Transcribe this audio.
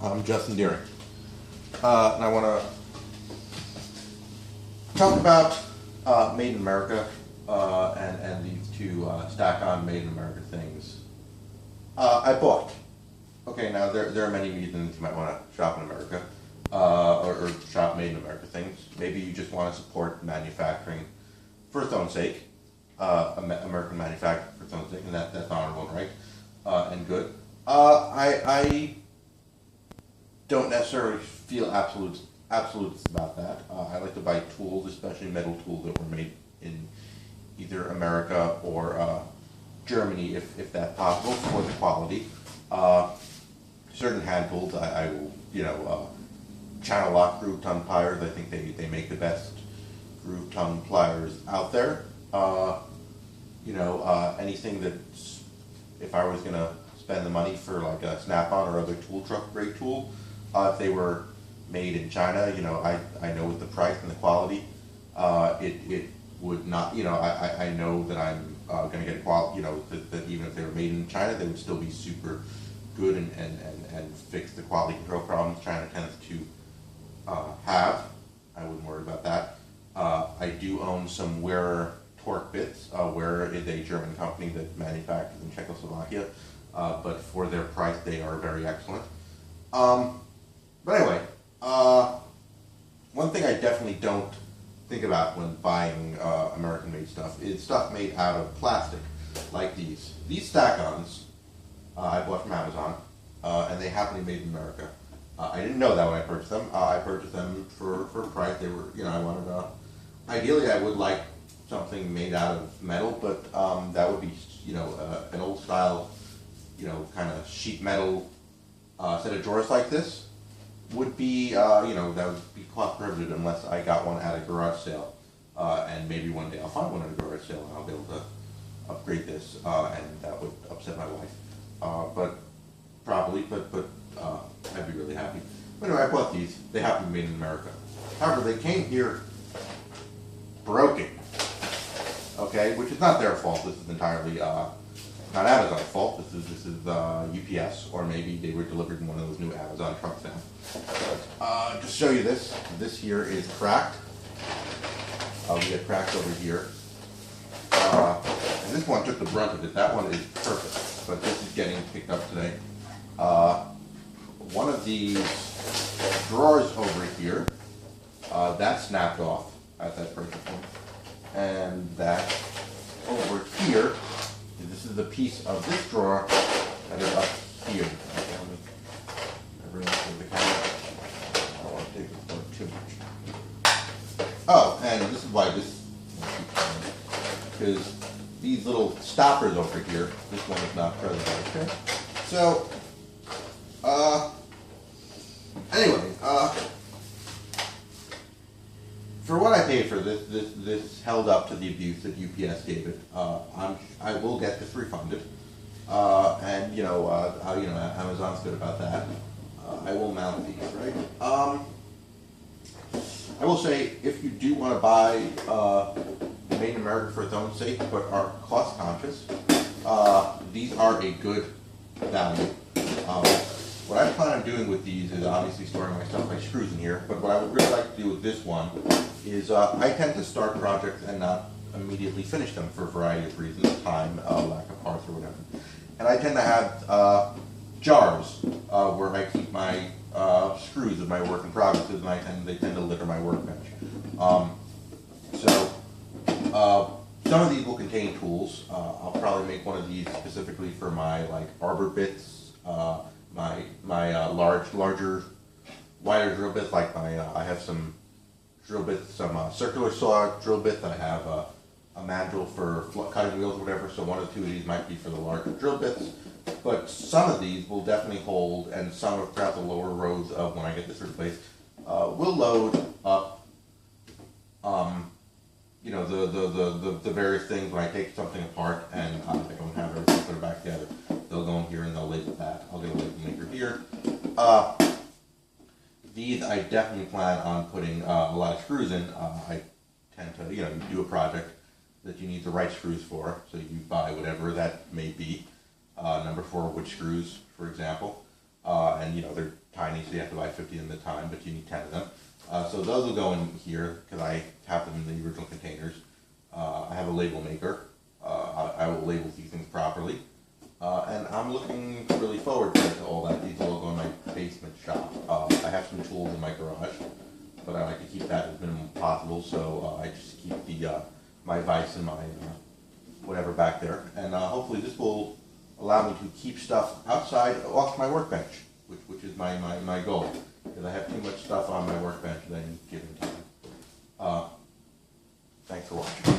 I'm Justin Deering, and I want to talk about Made in America and these two stack-on Made in America things. I bought. Okay, now there are many reasons you might want to shop in America or shop Made in America things. Maybe you just want to support manufacturing for its own sake, American manufacturing for its own sake, and that's honorable and right and good. I don't necessarily feel absolutes about that. I like to buy tools, especially metal tools that were made in either America or Germany, if that's possible, for the quality. Certain hand tools, I will, Channel Lock groove tongue pliers. I think they make the best groove tongue pliers out there. Anything that's, if I was gonna spend the money for like a Snap-on or other tool truck grade tool, if they were made in China, I know with the price and the quality, it would not, I know that I'm going to get a quality, that even if they were made in China, they would still be super good and fix the quality control problems China tends to have. I wouldn't worry about that. I do own some Ware torque bits. Ware is a German company that manufactures in Czechoslovakia, but for their price, they are very excellent. But anyway, one thing I definitely don't think about when buying American-made stuff is stuff made out of plastic, like these. These stack-ons I bought from Amazon, and they happen to be made in America. I didn't know that when I purchased them. I purchased them for price. They were, I wanted ideally I would like something made out of metal, but that would be, an old style, kind of sheet metal set of drawers like this would be, that would be cost prohibitive unless I got one at a garage sale. And maybe one day I'll find one at a garage sale and I'll be able to upgrade this, and that would upset my wife. But I'd be really happy. But anyway, I bought these. They happen to be made in America. However, they came here broken, okay, which is not their fault. This is entirely not Amazon's fault. This is UPS, or maybe they were delivered in one of those new Amazon trucks now. Just show you this. This here is cracked. We get cracks over here. And this one took the brunt of it. That one is perfect, but this is getting picked up today. One of these drawers over here, that snapped off at that purchase point. And that over here, this is the piece of this drawer that is up here. Okay, let me bring it to the camera. I don't want to take this one too much. Oh, and this is why this, because these little stoppers over here, this one is not present. Okay, so anyway, for what I paid for this, this held up to the abuse that UPS gave it. I will get this refunded, and Amazon's good about that. I will mount these, right? I will say, if you do want to buy Made in America for its own sake, but are cost conscious, these are a good value. What I plan on doing with these is obviously storing my stuff, my screws in here, but what I would really like to do with this one is I tend to start projects and not immediately finish them for a variety of reasons, time, lack of parts or whatever. And I tend to have jars where I keep my screws of my work in progresses, and they tend to litter my workbench. Some of these will contain tools. I'll probably make one of these specifically for my arbor bits, my larger, wider drill bits. Like I have some drill bits, some circular saw drill bits. I have a mandrel for cutting wheels or whatever. So one or two of these might be for the larger drill bits. But some of these will definitely hold, and some of throughout the lower rows of when I get this replaced, will load up. The various things when I take something apart and I don't have everything put it back together. They'll go in here and they'll label that. I'll get a label maker here. These I definitely plan on putting a lot of screws in. I tend to, you do a project that you need the right screws for, so you buy whatever that may be. Number 4 wood screws, for example. and you know, they're tiny, so you have to buy 50 of them at a time, but you need 10 of them. So those will go in here, because I have them in the original containers. I have a label maker. I will label these things properly. And I'm looking really forward to all that. These will all go in my basement shop. I have some tools in my garage, but I like to keep that as minimum possible, so I just keep the my vise and my whatever back there. And hopefully this will allow me to keep stuff outside off my workbench, which is my goal, because I have too much stuff on my workbench at any given time. Thanks for watching.